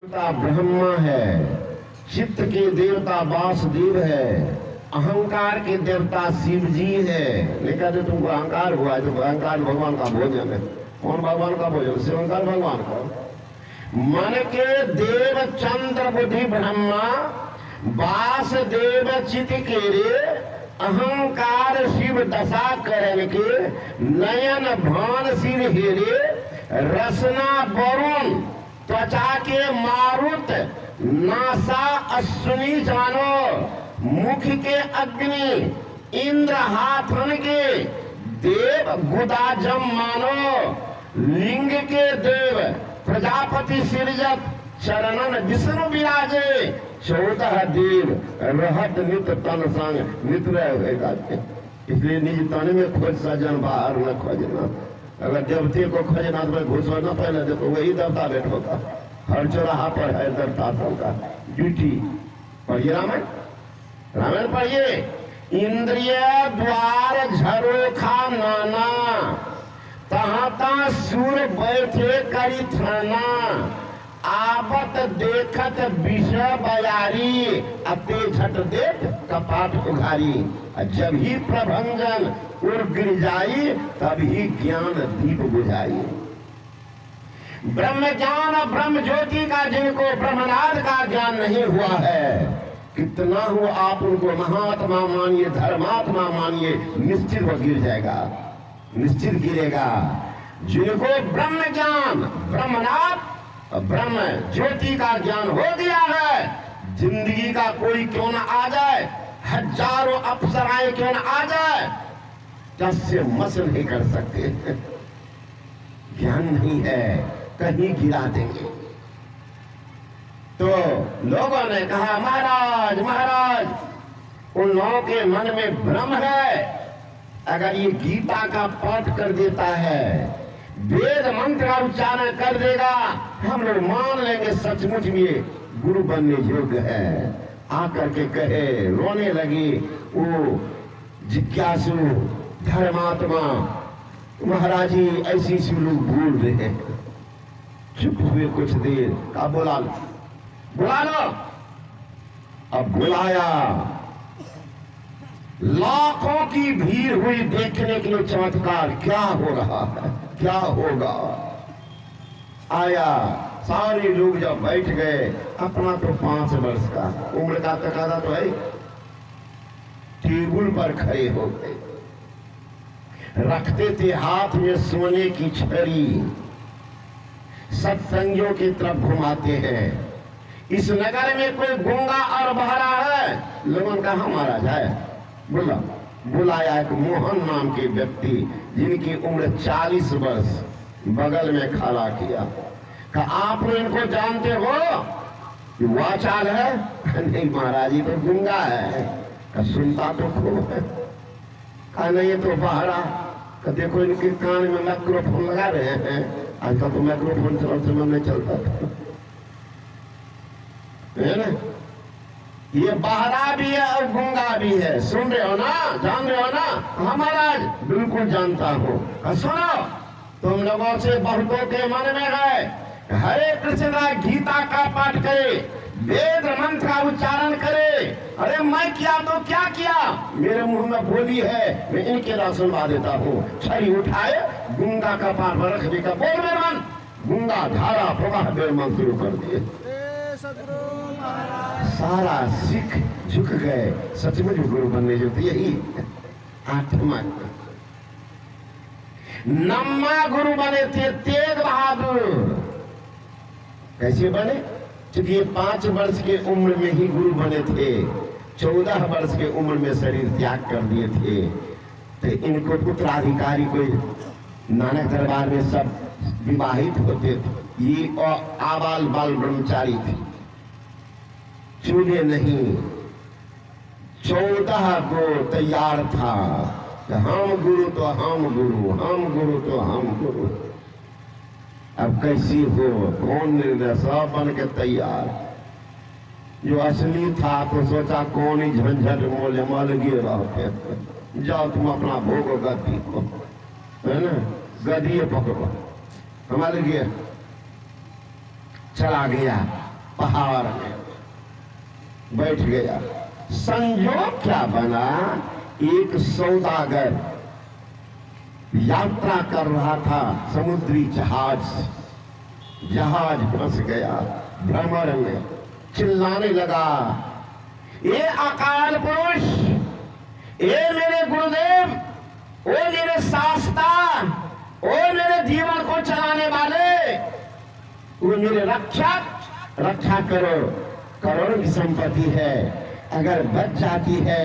देवता ब्रह्मा है, चित्त के देवता वासुदेव है, अहंकार के देवता शिव जी है। नहीं कहते तुमको अहंकार हुआ है तो अहंकार भगवान का भोजन है। कौन भगवान का भोजन? शिवंकार भगवान का। मन के देव चंद्र बुद्धि ब्रह्मा, वासुदेव चित के रे, अहंकार शिव दशा करण के, नयन भान शिव हेरे, रसना वरुण, त्वचा के मारुत, नासा अश्विनी जानो, मुख के अग्नि, इंद्र हाथन के देव गुदाजम मानो, लिंग के देव प्रजापति सृजत, चरणन विष्णु विराजे, 14 देव रहत नित तन संग नित रहेगा। इसलिए निज तन में खोज सजन, बाहर न खोजना। अगर देवते को खोजना तो घुसना पहले देखो, वही देवता बैठ होगा। हर चौराहा पर है देवता सबका ड्यूटी। पढ़िए रामायण, रामायण पढ़िए। इंद्रिय द्वार झरोखा नाना, तहां सुर बैठे करी थाना, आवत देखत विषय बयारी, अते झट देख कपाट उघारी। जब ही प्रभंजन उड़ गिर जाई, तब ही ज्ञान दीप बुझाई। ब्रह्म ज्ञान ब्रह्म ज्योति का जिनको ब्रह्मनाद का ज्ञान नहीं हुआ है, कितना हो आप उनको महात्मा मानिए, धर्मात्मा मानिए, निश्चित वो गिर जाएगा, निश्चित गिरेगा। जिनको ब्रह्म ज्ञान ब्रह्मनाद ब्रह्म ज्योति का ज्ञान हो गया है, जिंदगी का कोई क्यों ना आ जाए, हजारों अप्सराएं क्यों ना आ जाए, जैसे मस नहीं कर सकते। ज्ञान नहीं है, कहीं गिरा देंगे। तो लोगों ने कहा महाराज महाराज, उन लोगों के मन में भ्रम है। अगर ये गीता का पाठ कर देता है, वेद मंत्र का उच्चारण कर देगा, हम लोग मान लेंगे सचमुच में गुरु बनने योग्य है। आकर के कहे, रोने लगे वो जिज्ञासु धर्मात्मा, महाराज जी ऐसी ऐसी लोग भूल रहे हैं। चुप हुए कुछ देर, का बुला लो। अब बुलाया, लाखों की भीड़ हुई देखने के लिए चमत्कार क्या हो रहा है, क्या होगा। आया, सारे लोग जब बैठ गए, अपना तो 5 वर्ष का उम्र का तकादा तो है, टेबल पर खड़े हो गए, रखते थे हाथ में सोने की छड़ी, सत्संगियों की तरफ घुमाते हैं। इस नगर में कोई गूंगा और बहरा है? लोगों का हमारा जाए बुलाया एक मोहन नाम के व्यक्ति, जिनकी उम्र 40 वर्ष, बगल में खड़ा किया। कहा आप इनको जानते हो? वाचाल है? नहीं महाराज, ये तो गूंगा है। कहा सुनता तो खूब है। कहा नहीं, ये तो बहरा। कहा देखो इनके कान में माइक्रोफोन लगा रहे हैं, आजकल तो माइक्रोफोन से मन नहीं चलता है ना। ये बहरा भी है और गूंगा भी है। सुन रहे हो ना, जान रहे हो ना? हाँ महाराज, बिल्कुल जानता हूँ। सुनो, तुम लोगों से बहुतों के मन में है, हरे कृष्ण गीता का पाठ करे, वेद मंत्र का उच्चारण करे। अरे मैं किया तो क्या किया, मेरे मुंह में बोली है, मैं इनके नाम सुनवा देता हूँ। छड़ी उठाए, गूंगा का पाठ रख देकर बोल मेरे मन, गूंगा धारा प्रवाह मेरे मन शुरू कर दिए। सारा सिख झुक गए, सचमुच गुरु बनने जो थे यही 8वां। 9वां गुरु बने थे तेग बहादुर। कैसे बने? क्योंकि ये 5 वर्ष के उम्र में ही गुरु बने थे, 14 वर्ष के उम्र में शरीर त्याग कर दिए थे। तो इनको उत्तराधिकारी कोई नानक दरबार में सब विवाहित होते थे, ये आबाल बाल ब्रह्मचारी थे, चूल्हे नहीं। 14 को तैयार था, हम गुरु तो हम गुरु, हम गुरु तो हम गुरु। अब कैसी हो, कौन निर्णय, सब बन के तैयार। जो असली था तो सोचा कौन ही झंझट मोले मल गिर रहे, जाओ तुम अपना भोगो गद्दी को, है ना, गद्दी पकड़ो। हमारे लिए चला गया, पहाड़ में बैठ गया। संयोग क्या बना, एक सौदागर यात्रा कर रहा था समुद्री जहाज, जहाज फंस गया भ्रमर में, चिल्लाने लगा, ये अकाल पुरुष, ये मेरे गुरुदेव, ओ मेरे शास्ता, ओ मेरे जीवन को चलाने वाले, वो मेरे रक्षक, रक्षा करो। करोड़ों की संपत्ति है, अगर बच जाती है,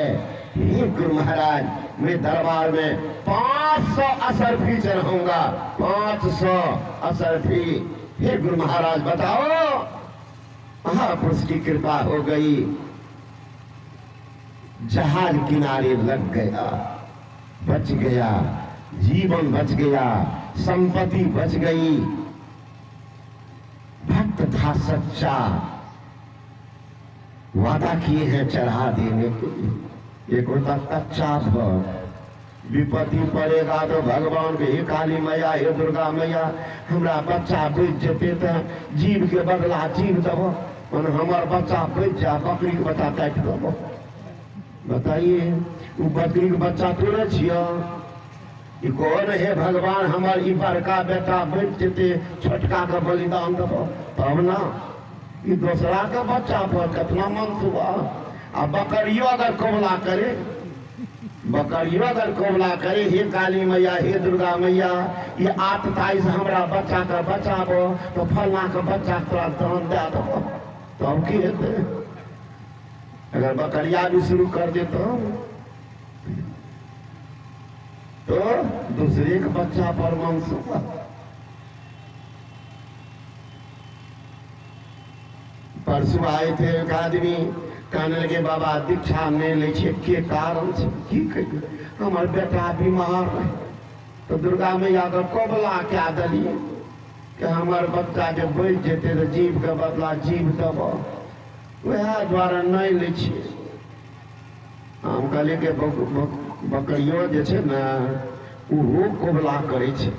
हे गुरु महाराज, मैं दरबार में 500 असरफी चढ़ाऊंगा, 500 असरफी। हे गुरु महाराज बताओ। महापुरुष की कृपा हो गई, जहाज किनारे लग गया, बच गया, जीवन बच गया, संपत्ति बच गई। भक्त था सच्चा, वादा किए हैं चढ़ा देने के लिए। एक होता कच्चा भक्त, विपत्ति पड़ेगा तो भगवान के, हे काली मैया, हे दुर्गा मैया, हमरा बच्चा बच जेते तो जीव के बदला जीव दबो, हमार बच्चा बच जा, बकरी के बच्चा काट दबो। बताइए, वो बकरी के बच्चा थोड़े छियो, कौन है भगवान, हमार ई बड़का बेटा बच जेते, छोटका का बलिदान दबो तब ना। ये दूसरा का बच्चा पर कितना मन हुआ। अब बकरियों अगर कोबला करे, बकरियों अगर कोबला करे, हे काली मैया, हे दुर्गा मैया, ये आतताई से हमारा बच्चा का बचाबो, तो फलना का बच्चा तोरा दान दे दो, तो अब की हेते। अगर बकरिया भी शुरू कर दे तो दूसरे का बच्चा पर मन हुआ। परसों आए थे एक आदमी, कहने लगे बाबा दीक्षा नहीं ले के कारण से की कही, हमारे बेटा बीमार है, तो दुर्गा मैया को कोबला क्या दलिए कि हमारे बच्चा के बच जेते तो जीव के बदला जीव दब, वह द्वारा नहीं ले छिए। हम कहलिए कि बकरियों जे छै ने ओहो कोबला करे छै,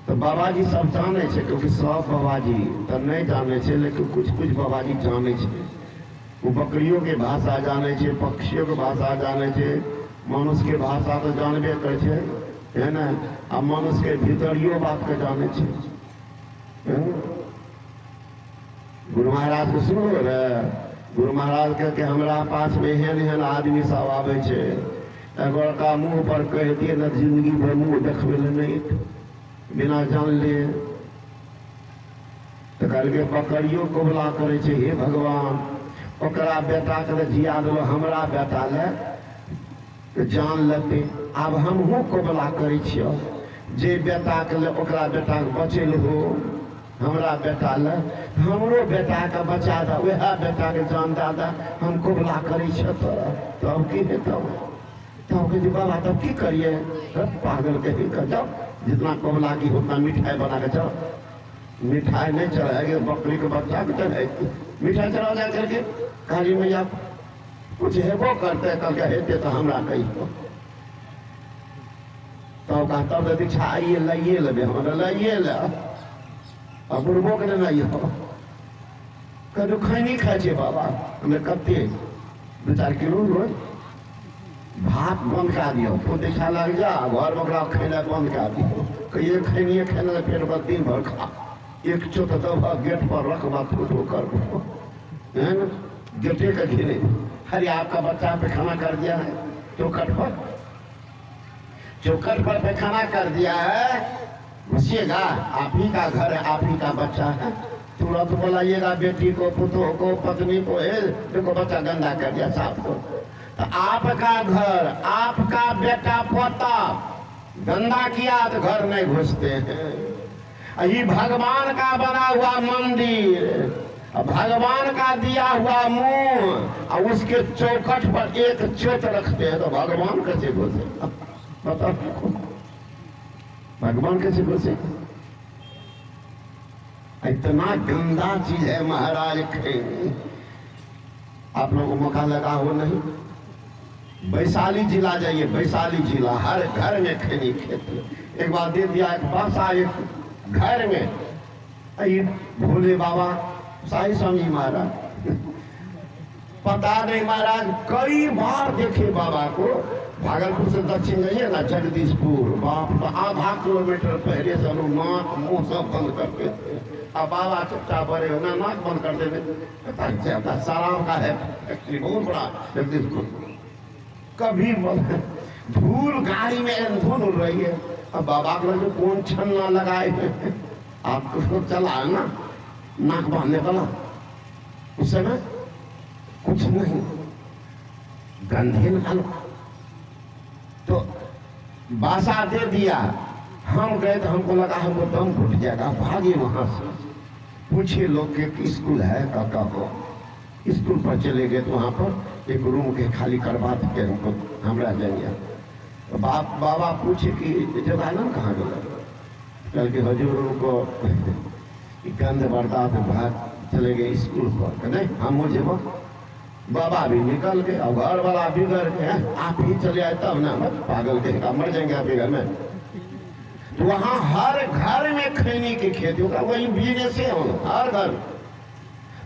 तो बाबाजी सब जाने छे, क्योंकि सब बाबाजी तो नहीं जाने छे, लेकिन कुछ कुछ बाबाजी जाने छे। वो बकरियों के भाषा जाने छे, पक्षियों के भाषा जाने छे, मनुष्य के भाषा तो जानबे करे छे, है ना। अब मनुष्य के भीतरियो बात के जाने छे। गुरु महाराज को सुनो रे, गुरु महाराज के हमरा पास में हेन हेन आदमी सब आवे छे, एगो का मुंह पर कह दिए न जिंदगी भर मुंह देखबे नहीं, बिना जान लिए। तो कल के बकरियों कोबला करे छे, हे भगवान, ओकरा बेटा के जिया दो, हमरा बेटा ले तो जान लेते। अब हमहू कोबला करे छियो, जे बेटा के ले ओकरा बेटा के बचेल हो, हमरा बेटा ले हमरो बेटा के बचा दा, वह बेटा के जान दादा हम कोबला करे छियो। तो अब की हेतौ, तो कहे बाबा तब की करिए, पागल कहीं कर जाओ, जितना कोबला की उतना मिठाई बना के चलो। मिठाई नहीं चढ़ाएंगे, बकरी के बच्चा को चढ़ाएगी, मिठाई चढ़ा जा करके काली मैया कुछ हेबो करते, कल के हेते तो हमरा कही तो कहा तब दीक्षा आइए लाइए ले, हमारा लाइए ले, अब बुढ़बो के नहीं हो कहो खैनी खाए छे बाबा, हमें कते 2-4 किलो रोज भात बंद कर दियो, तो देखा लग जा घर में ओकरा खेला बंद कर दियो, कहिए खैनिए खेला पेट पर दिन भर खा, एक चोट दबा गेट पर रख बात फोटो कर, है ना, गेटे का घेरे। अरे आपका बच्चा पैखाना कर दिया है चौखट पर, चौखट पर पैखाना कर दिया है, घुसिएगा, आप ही का घर है, आप ही का बच्चा है, तुरंत बुलाइएगा बेटी को, पुतों को, पत्नी को, देखो बच्चा गंदा कर दिया साफ को। तो आपका घर, आपका बेटा पोता गंदा किया तो घर नहीं घुसते हैं। ये भगवान का बना हुआ मंदिर, भगवान का दिया हुआ मुंह, और उसके चौखट पर एक चोट रखते हैं, तो भगवान कैसे घुसे? बताओ भगवान कैसे घुसे? इतना गंदा चीज है महाराज खैनी। आप लोगों को मौका लगा हो नहीं, वैशाली जिला जाइए, वैशाली जिला हर घर में खैनी खेती। एक बार दे दिया, एक बासा एक घर में आई भोले बाबा साई स्वामी महाराज पता नहीं महाराज कई बार देखे बाबा को। भागलपुर से दक्षिण जाइए ना जगदीशपुर, बाप आधा किलोमीटर पहले से नाक मुंह सब बंद करके अब बाबा चुपचाप बड़े होना नाक बंद कर देते। सलाम का है फैक्ट्री बहुत बड़ा जगदीशपुर। कभी धूल गाड़ी में धूल उड़ रही है, अब बाबा को जो कौन छन्ना लगाए आपको चला है ना नाक बांधने वाला, उस समय कुछ नहीं गंधे न तो बासा दे दिया। हम गए तो हमको लगा हमको दम घुट जाएगा, भागे वहां से। पूछे लोग के स्कूल है काका को, स्कूल पर चले गए तो वहां पर एक रूम के खाली करवा के हमको हम रह जाएंगे। तो बाबा पूछे कि जवानन कहाँ गया, कल के हजूर को गंध बर्दाश्त भाग चले गए स्कूल पर। नहीं हम मुझे बाबा भी निकल गए और घर वाला बिगड़ गए, आप ही चले आए तब ना पागल के मर जाएंगे आप घर में। तो वहां हर घर में खैनी की खेती होगा, वही बीजे से हो हर घर।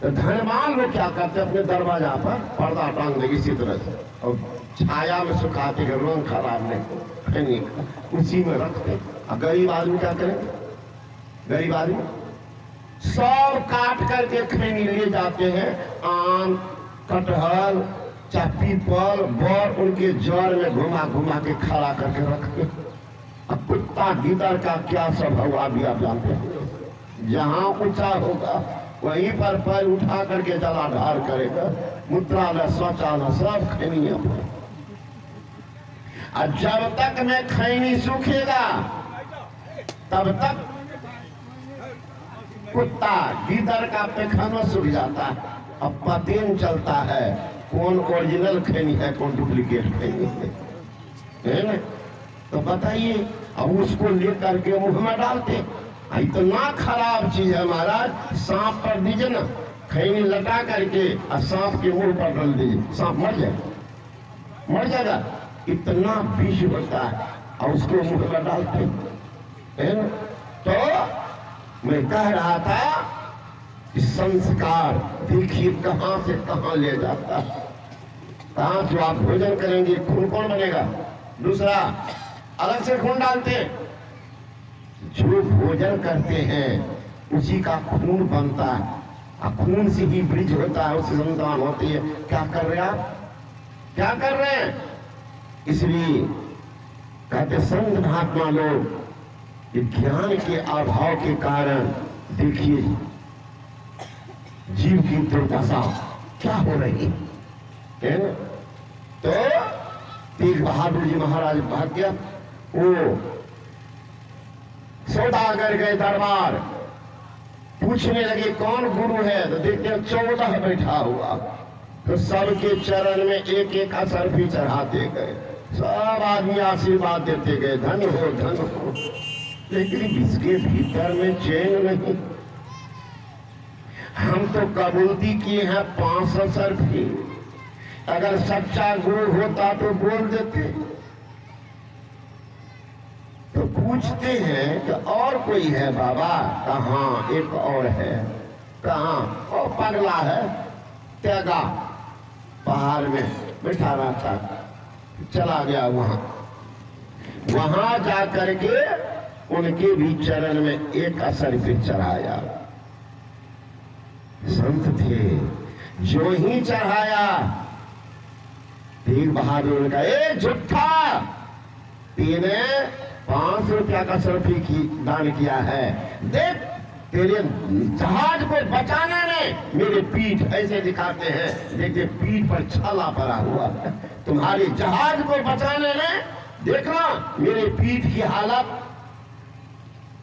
तो धनवान लोग क्या करते अपने दरवाजा पर पर्दा टांग देंगे इसी तरह से और छाया में सुखाते कि रंग खराब नहीं खैनी का, उसी में रखते। और गरीब आदमी क्या करेंगे, गरीब आदमी सब काट करके खैनी ले जाते हैं। आम कटहल चाहे पीपल बर उनके जड़ में घुमा घुमा के खड़ा करके रखते। अब कुत्ता गिदड़ का क्या स्वभाव अभी आप जानते हैं, जहां ऊंचा होगा वहीं पर पैर उठा करके जलाधार करेगा, मूत्रालय शौचालय सब खैनी है। और जब तक में खैनी सूखेगा तब तक कुत्ता गिदड़ का पैखाना सूख जाता है। अब पता चलता है कौन ओरिजिनल खैनी है कौन डुप्लीकेट खैनी है ना। तो बताइए, अब उसको लेकर के मुंह में डालते। इतना खराब चीज है महाराज, सांप पर दीजिए ना खैनी लटा करके और सांप के मुंह पर डाल दीजिए, सांप मर जाएगा, मर जाएगा। इतना विष होता है और उसको मुंह में डालते है ना। तो मैं कह रहा था कि संस्कार देखिए कहां से कहां ले जाता है। कहां जो आप भोजन करेंगे खून कौन बनेगा, दूसरा अलग से खून डालते। जो भोजन करते हैं उसी का खून बनता है और खून से ही ब्रिज होता है, उससे संतान होती है। क्या कर रहे हैं आप, क्या कर रहे हैं। इसलिए कहते संत महात्मा लोग ज्ञान के अभाव के कारण देखिए जीव की दुर्दशा क्या हो रही है। तो तेग बहादुर जी महाराज भाग्य वो सौदागर गए दरबार, पूछने लगे कौन गुरु है। तो देखते हैं 14 बैठा हुआ। तो सबके चरण में एक एक असरफी चढ़ाते गए, सब आदमी आशीर्वाद देते गए, धन हो धन हो। लेकिन इसके भीतर में चैन नहीं। हम तो कबूलती किए हैं 500 सरफी, अगर सच्चा गुरु होता तो बोल देते। तो पूछते हैं कि और कोई है बाबा, कहाँ एक और है, कहाँ, और पगला है त्यागा पहाड़ में बैठा रहता, चला गया वहां। वहां जा करके उनके भी चरण में एक असर पे चढ़ाया। संत थे, जो ही चढ़ाया तेग बहादुर का ए झूठा, तेने 500 रुपया का सरफी की दान किया है, देख तेरे जहाज को बचाने में मेरे पीठ ऐसे दिखाते हैं, देखिए पीठ पर छाला पड़ा हुआ है। तुम्हारे जहाज को बचाने में देखना मेरे पीठ की हालत।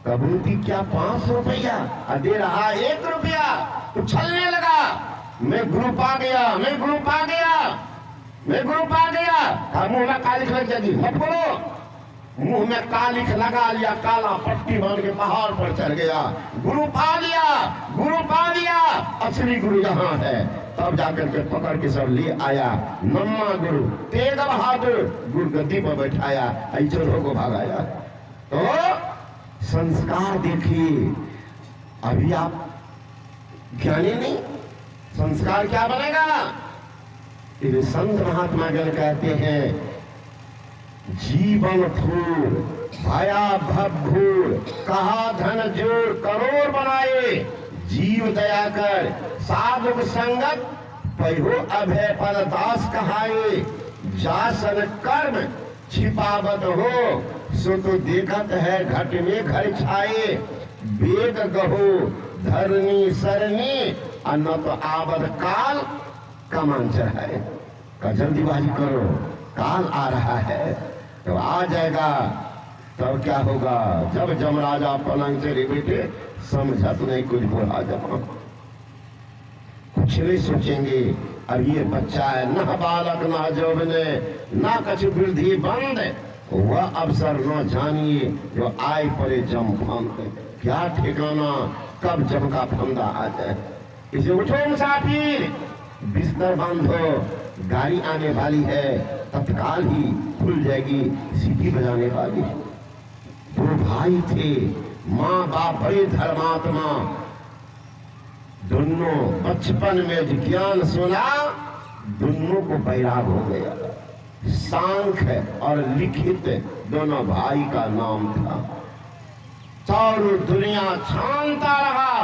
कबूती क्या 500 रुपया दे रहा 1 रुपया, उछलने लगा। मैं ग्रुप आ गया, मैं ग्रुप आ गया, मैं ग्रुप आ गया। मुंह में कालिख लग जाएगी, मत बोलो। मुंह में कालिख लगा लिया, काला पट्टी बांध के पहाड़ पर चढ़ गया। गुरु पा लिया, गुरु पा लिया, असली गुरु यहाँ है। तब जाकर के पकड़ के सब ले आया। नम्मा गुरु तेग बहादुर गुरु गद्दी पर बैठाया, ऐचोरों को भगाया। तो संस्कार देखिए, अभी आप ज्ञानी नहीं, संस्कार क्या बनेगा? ये संत महात्मा गण कहते हैं, जीवन फूल भया भूर, कहा धन जोड़ करोड़ बनाए, जीव दया कर साधुक संगत पहो अभय पद दास कहाए, जासन कर्म छिपावत हो सो तो देखत है घट में घर छाए, वेद गहो धरनी सरनी न तो आवद काल कमान चढ़ाए। का जल्दीबाजी करो, काल आ रहा है, तो आ जाएगा। तब क्या होगा? जब जमराजा पलंग से बेटे समझा तो नहीं कुछ बोला, जब कुछ नहीं सोचेंगे। अब ये बच्चा है, न बालक न जौबने न कछु वृद्धि बंद, वह अवसर न जानिए जो आए परे जम फंद। क्या ठिकाना कब जम का फंदा आ जाए। इसे उठो मुसाफिर, बिस्तर बांधो, गाड़ी आने वाली है, तत्काल ही खुल जाएगी, सीटी बजाने वाली। दो भाई थे, माँ बाप बड़े धर्मात्मा, दोनों बचपन में ज्ञान सुना, दोनों को बैराग हो गया। सांख्य और लिखित दोनों भाई का नाम था। चारों दुनिया छानता रहा,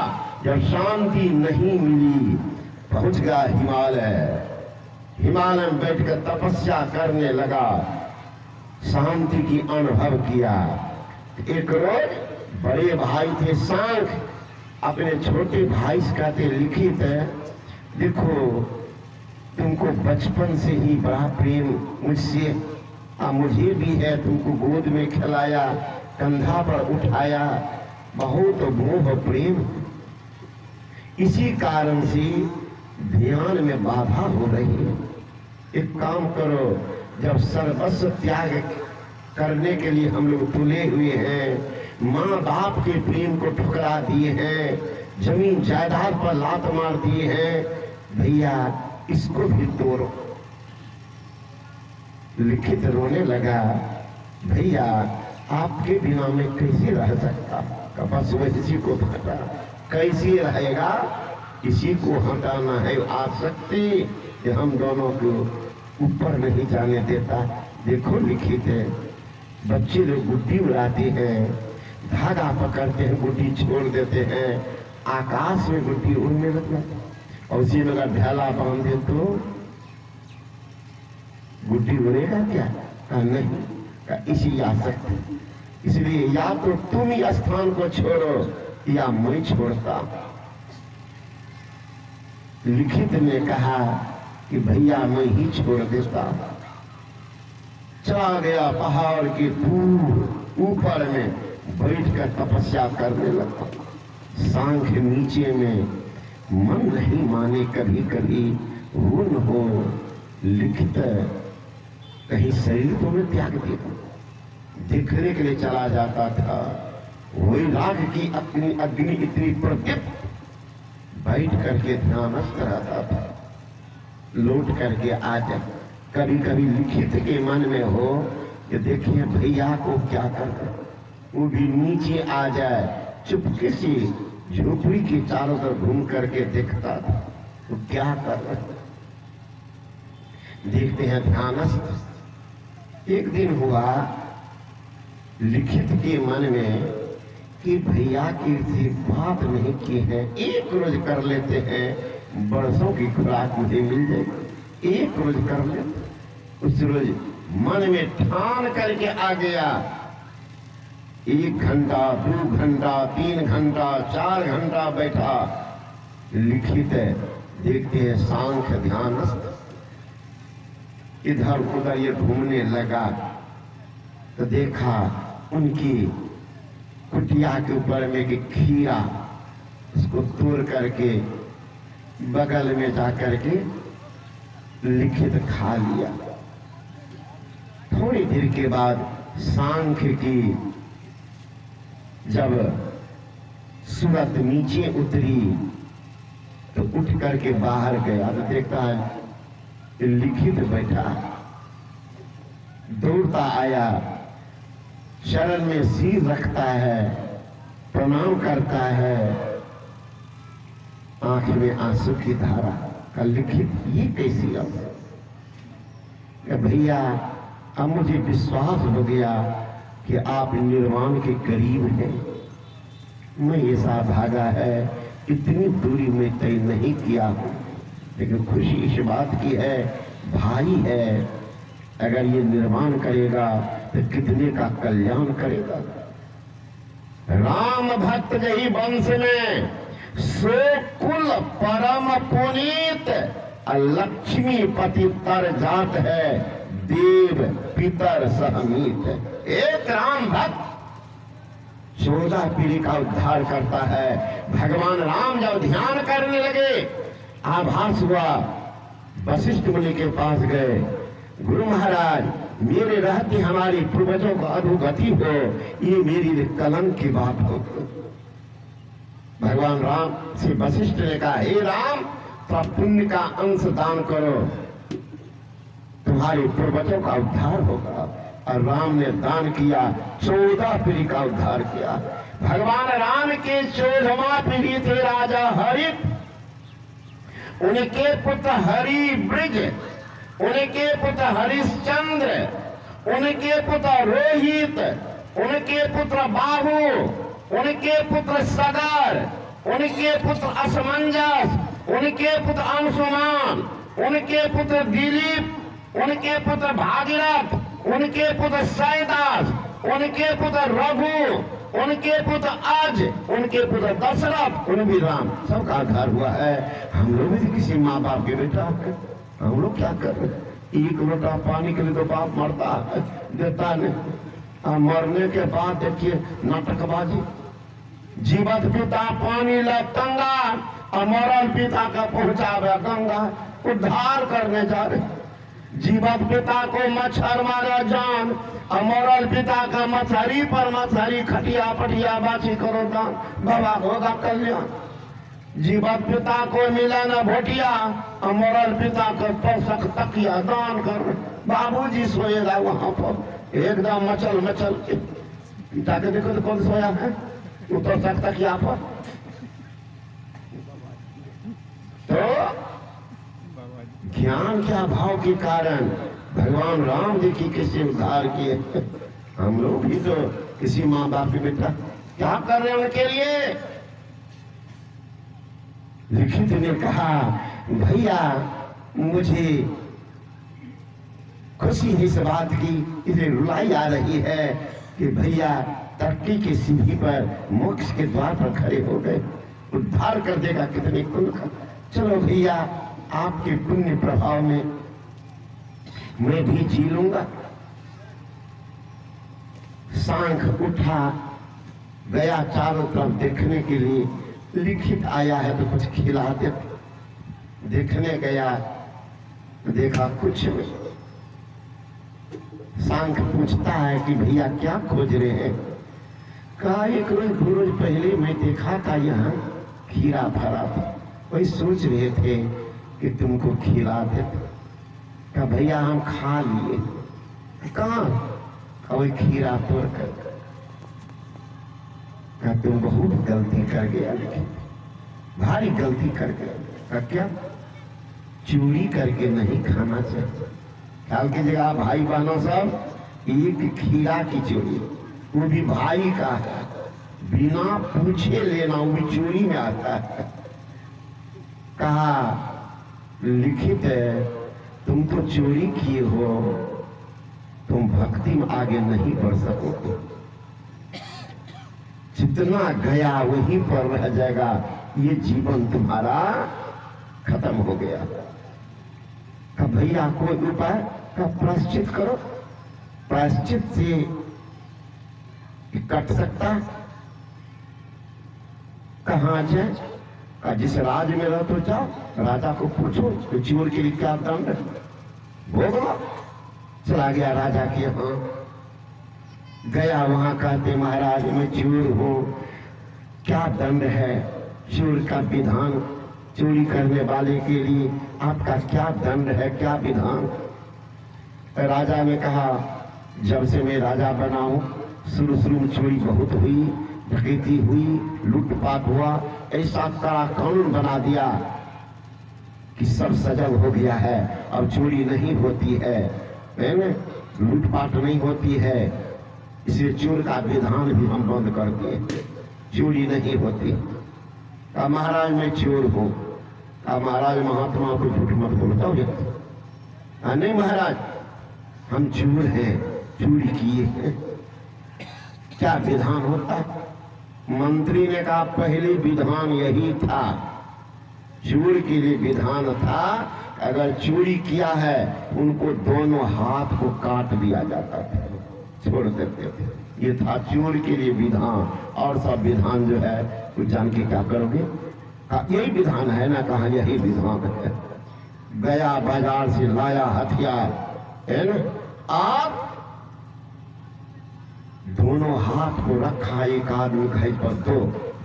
जब शांति नहीं मिली पहुंच गया हिमालय। हिमालय में बैठकर तपस्या करने लगा, शांति की अनुभव किया। एक रोज बड़े भाई थे सांख्य, अपने छोटे भाई से कहते, लिखित देखो तुमको बचपन से ही बड़ा प्रेम मुझसे, मुझे भी है, तुमको गोद में खिलाया, कंधा पर उठाया, बहुत मोह प्रेम, इसी कारण से ध्यान में बाधा हो रही है। एक काम करो, जब सर्वस्व त्याग करने के लिए हम लोग तुले हुए हैं, माँ बाप के प्रेम को ठुकरा दिए हैं, जमीन जायदाद पर लात मार दिए हैं, भैया इसको भी तोड़ो। लिखित रोने लगा, भैया आपके बिना मैं कैसे रह सकता? बस वह इसी को हटा, कैसे रहेगा? इसी को हटाना है आसक्ति कि हम दोनों को ऊपर नहीं जाने देता। देखो लिखित है, बच्चे लोग गुड्डी उड़ाते हैं, धागा पकड़ते हैं, गुड्डी छोड़ देते हैं, आकाश में गुड्डी उड़ने लगता, और उसी में अगर ढाला बांधे तो गुड्डी उड़ेगा क्या? का नहीं, का इसी आसक्ति। इसलिए या तो तुम ही स्थान को छोड़ो या मैं छोड़ता। लिखित ने कहा कि भैया मैं ही छोड़ देता। चला गया पहाड़ के दूर ऊपर में बैठकर तपस्या करने लगा। सांख्य नीचे में मन नहीं माने, कभी कभी ऊन हो। लिखित कहीं शरीर को मैं त्याग दिया, देखने के लिए चला जाता था। वही राग की अपनी अग्नि इतनी प्रदीप्त, बैठ करके ध्यानस्थ रहता था। लौट करके आ जाए, कभी कभी लिखित के मन में हो कि देखिए भैया को क्या कर रहे, वो भी नीचे आ जाए, चुपके से झोपड़ी के चारों तरफ घूम करके देखता था तो क्या कर रहे। देखते हैं ध्यानस्थ। एक दिन हुआ लिखित के मन में कि भैया की बात नहीं की है, एक रोज कर लेते हैं, बरसों की खुराक मुझे मिल जाएगी, एक रोज कर लेते। उस रोज मन में ठान करके आ गया। 1 घंटा 2 घंटा 3 घंटा 4 घंटा बैठा। लिखित है, देखते हैं सांख्य ध्यानस्थ इधर उधर ये घूमने लगा तो देखा उनकी कुटिया के ऊपर में कि खीरा, उसको तोड़ करके बगल में जा करके लिखित खा लिया। थोड़ी देर के बाद सांख्य की जब सूरत नीचे उतरी तो उठ करके बाहर गया तो देखता है लिखित बैठा, दौड़ता आया, चरण में सिर रखता है, प्रणाम करता है, आंख में आंसू की धारा का लिखित ये कैसी अब भैया अब मुझे विश्वास हो गया कि आप निर्वाण के करीब हैं। मैं ऐसा भागा है, इतनी दूरी में तय नहीं किया हूं, लेकिन खुशी इस बात की है भाई है, अगर ये निर्माण करेगा तो कितने का कल्याण करेगा। राम भक्त जही वंश में सो कुल परम पुनीत, लक्ष्मी पति तर जात है, देव पितर सहमीत। एक राम भक्त 14 पीढ़ी का उद्धार करता है। भगवान राम जब ध्यान करने लगे, आभास हुआ, वशिष्ठ मुनि के पास गए, गुरु महाराज मेरे रहते हमारे पूर्वजों को अधोगति हो, ये मेरी कलंक की बात हो। भगवान राम से वशिष्ठ ने कहा, हे राम तो पुण्य का अंश दान करो, तुम्हारे पूर्वजों का उद्धार होगा। और राम ने दान किया, 14 पीढ़ी का उद्धार किया। भगवान राम के 14वां पीढ़ी थे राजा हरित, उनके पुत्र हरि ब्रिज, उनके पुत्र हरिश्चंद्र, उनके पुत्र रोहित, उनके पुत्र बाहु, उनके पुत्र सगर, उनके पुत्र असमंजस, उनके पुत्र अंशुमान, उनके पुत्र दिलीप, उनके पुत्र भागीरथ, उनके पुत्र सैदास, उनके पुत्र रघु, उनके पुत्र अज, उनके पुत्र दशरथ, उन भी राम, सबका आधार हुआ है। हम लोग भी किसी माँ बाप के बेटा है, हम लोग क्या कर रहे हैं? एक लोटा पानी के लिए तो बाप मरता है, देता नहीं। मरने के बाद देखिए नाटकबाजी, जीवत पिता पानी ला गंगा, अमरल पिता का पहुंचावे गंगा, उद्धार करने जा रहे। जीवत पिता को मच्छर मारा जान, अमरल पिता का मछली पर मछली, खटिया पटिया बाछी करो दान, बाबा होगा कल्याण। जीवत पिता को मिला न भोटिया, अमरल पिता को तोसक तकिया दान कर, बाबूजी सोएगा वहां पर एकदम मचल मचल के। पिता के देखो तो कौन सोया है, वो तोसक तकिया पर। तो ज्ञान के अभाव के कारण भगवान राम जी की किसी उद्धार किए। हम लोग भी तो किसी माँ बाप के बेटा क्या कर रहे हैं उनके लिए। लिखित ने कहा, भैया मुझे खुशी है इस बात की, इसे रुलाई आ रही है कि भैया तरक्की की सीढ़ी पर मोक्ष के द्वार पर खड़े हो गए, उद्धार कर देगा कितने कुल का। चलो भैया आपके पुण्य प्रभाव में मैं भी जी लूंगा। सांख उठा गया चारों तरफ देखने के लिए, लिखित आया है तो कुछ खिला दे। देखने गया, देखा कुछ नहीं। सांख पूछता है कि भैया क्या खोज रहे हैं? कहा एक रोज पहले मैं देखा था यहाँ खीरा भरा था, वही सोच रहे थे कि तुमको खिला देते। कहा भैया हम खा लिए। कहाँ? वही खीरा तोड़ कर। कहा तुम बहुत गलती कर गया, लेकिन भारी गलती कर गया। कहा क्या? चोरी करके नहीं खाना चाहिए। ख्याल कीजिएगा भाई बहनों सब, एक खीरा की चोरी, वो भी भाई का है, बिना पूछे लेना, वो भी चोरी में आता है। कहा लिखित है तुम तो चोरी किए हो, तुम भक्ति में आगे नहीं बढ़ सकोगे, जितना गया वहीं पर रह जाएगा, ये जीवन तुम्हारा खत्म हो गया। का भैया कोई उपाय? का प्रायश्चित करो। प्रायश्चित से कट सकता? कहाँ जाए? का जिस राज में रहो तो जाओ, राजा को पूछो तो चोर के लिए क्या दंड भोगो। चला गया राजा के यहाँ, गया वहां कहते महाराज मैं चोर हूं, क्या दंड है? चोर का विधान, चोरी करने वाले के लिए आपका क्या दंड है, क्या विधान? राजा ने कहा जब से मैं राजा बना हूं, शुरू में चोरी बहुत हुई, डकैती हुई, लूटपाट हुआ, ऐसा कड़ा कानून बना दिया कि सब सजग हो गया है। अब चोरी नहीं होती है ना, लूटपाट नहीं होती है, इसलिए चोर का विधान भी हम बंद कर दिए, चोरी नहीं होती। का महाराज मैं चोर हूं, का महाराज महात्मा को झूठ मत बोलता हूं। नहीं महाराज हम चोर हैं, चोरी किए हैं। क्या विधान होता? मंत्री ने कहा पहले विधान यही था, चोर के लिए विधान था अगर चोरी किया है उनको दोनों हाथ को काट दिया जाता था, छोड़ देते थे। ये था चोर के लिए विधान। और सब विधान जो है कुछ जान के क्या करोगे? यही विधान है ना, कहा यही विधान है। गया बाजार से लाया हथियार, है ना, आप दोनों हाथ को रखा, एक आदमी घाई पर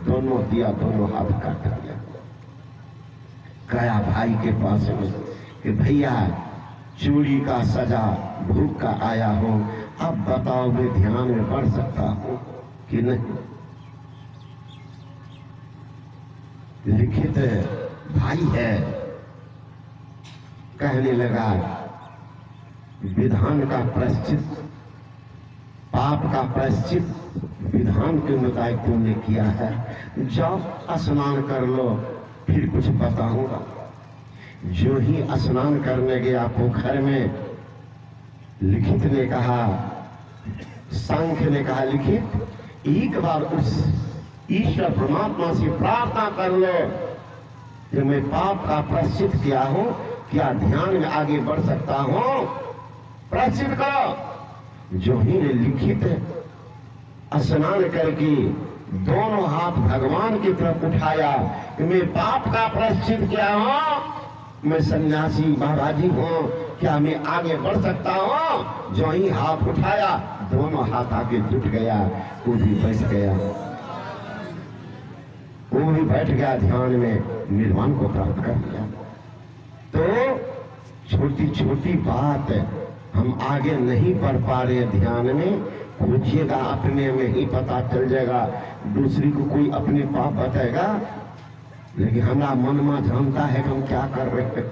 दोनों दिया, दोनों हाथ काट दिया। गया भाई के पास में कि भैया चोरी का सजा भूख का आया हो, अब बताओ मैं ध्यान में पढ़ सकता हूं कि नहीं? लिखित भाई है, कहने लगा विधान का प्रायश्चित, पाप का प्रायश्चित विधान के मुताबिक तुमने किया है, जाओ स्नान कर लो, फिर कुछ बताऊंगा। जो ही स्नान करने गया पोखर में, लिखित ने कहा, सांख्य ने कहा लिखित एक बार उस ईश्वर परमात्मा से प्रार्थना कर लो कि मैं पाप का प्रायश्चित किया हूं, क्या ध्यान में आगे बढ़ सकता हूं, प्रायश्चित करो। जो ही ने लिखित स्नान करके दोनों हाथ भगवान की तरफ उठाया कि मैं पाप का प्रायश्चित किया हूं, मैं सन्यासी महाराजी हूं, क्या मैं आगे बढ़ सकता हूं? जो ही हाथ उठाया दोनों हाथ आगे जुट गया, वो भी बैठ गया, वो भी बैठ गया ध्यान में, निर्वाण को प्राप्त कर लिया। तो छोटी छोटी बात हम आगे नहीं बढ़ पा रहे ध्यान में, खोजिएगा अपने में ही पता चल जाएगा। दूसरी को कोई अपने पाप बताएगा, लेकिन हमारा मन में जानता है कि हम क्या कर रहे हैं।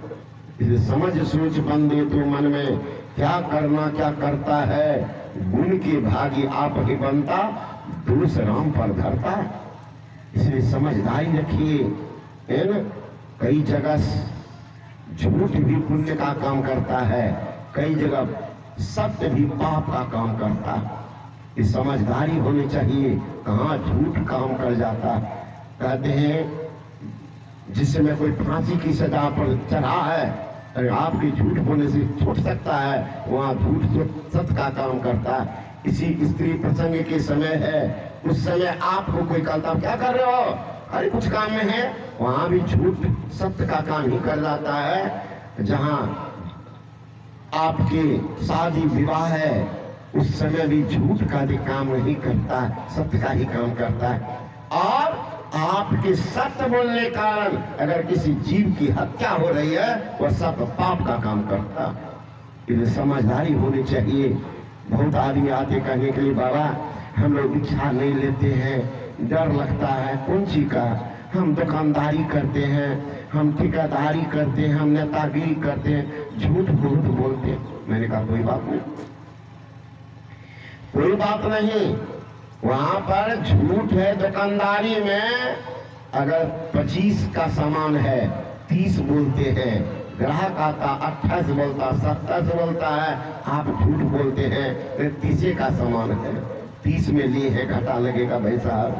इसलिए समझ सोच बंदे तो मन में क्या करना क्या करता है, गुण के भागी आप ही बनता, दोष राम पर धरता। इसलिए समझदारी रखिए, है ना। कई जगह झूठ भी पुण्य का काम करता है, कई जगह सत्य भी पाप का काम करता है। इस समझदारी होनी चाहिए, कहाँ झूठ काम कर जाता। कहते हैं जिस समय कोई फांसी की सजा पर चढ़ा है, अरे आपके झूठ बोलने से छूट सकता है, वहाँ झूठ सत्य का काम करता है। इसी स्त्री प्रसंग के समय है, उस समय आपको कोई कहता क्या कर रहे हो, अरे कुछ काम में है, वहां भी झूठ सत्य का काम ही कर जाता है। जहां आपके शादी विवाह है, उस समय भी झूठ का भी काम नहीं करता, सत्य का ही काम करता है। और आपके सत्य बोलने के कारण अगर किसी जीव की हत्या हो रही है, वह सत्य पाप का काम करता है। इसलिए समझदारी होनी चाहिए। बहुत आदमी आते कहने के लिए बाबा हम लोग दीक्षा नहीं लेते हैं, डर लगता है। कौन सी का? हम दुकानदारी करते हैं, हम ठेकेदारी करते हैं, हम नेतागिरी करते हैं, झूठ बहुत बोलते हैं। मैंने कहा कोई बात नहीं, कोई बात नहीं। वहां पर झूठ है दुकानदारी में, अगर 25 का सामान है 30 बोलते हैं, ग्राहक आता 28 बोलता, 27 बोलता है, आप झूठ बोलते हैं 30 का सामान है, 30 में लिए है, घाटा लगेगा भाई साहब,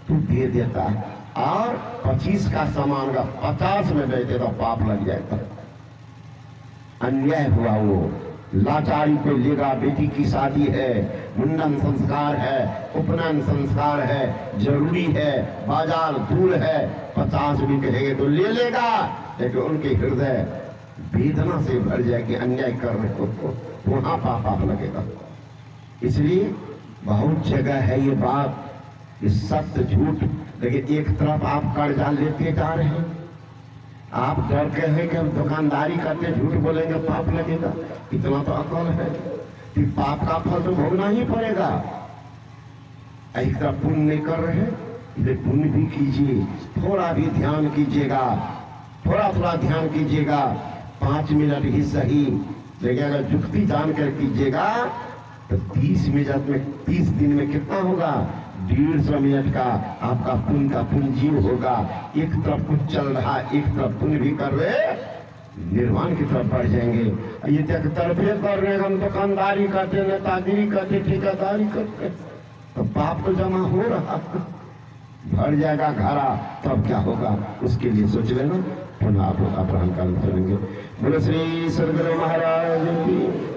तू दे देता है। और 25 का सामान का 50 में बेचे तो पाप लग जाएगा। अन्याय हुआ। वो लाचारी को लेगा, बेटी की शादी है, मुंडन संस्कार है, उपनयन संस्कार है, जरूरी है, बाजार दूर है, 50 भी कहेंगे तो ले लेगा, लेकिन उनके हृदय वेदना से भर जाएगी, अन्याय करने को तो वहां पाप लगेगा। इसलिए बहुत जगह है ये बात, ये सत्य झूठ। लेकिन एक तरफ आप कर्जा लेते जा रहे हैं, आप डर के हैं कि हम दुकानदारी करते झूठ बोलेंगे पाप लगेगा। इतना तो अकल है कि पाप का फल तो भोगना ही पड़ेगा। एक तरफ पुण्य नहीं कर रहे हैं, इधर पुण्य भी कीजिए, थोड़ा भी ध्यान कीजिएगा, थोड़ा थोड़ा ध्यान कीजिएगा, 5 मिनट ही सही, लेकिन अगर जुक्ति जानकर कीजिएगा तो 30 दिन में कितना होगा? 150 मिनट का आपका पुण्य का पूंजी होगा। एक तरफ कुछ चल रहा, एक तरफ पुण्य भी कर रहे, निर्वाण की तरफ बढ़ जाएंगे। ये तक तरफे कर रहे हैं, हम दुकानदारी करते, नेतागिरी करते, ठेकेदारी करते, तो पाप तो जमा हो रहा, भर जाएगा घरा, तब क्या होगा उसके लिए सोच लेना। पुनः आप लोग अपराह्न काल में चलेंगे। बोलो श्री सदगुरु महाराज की।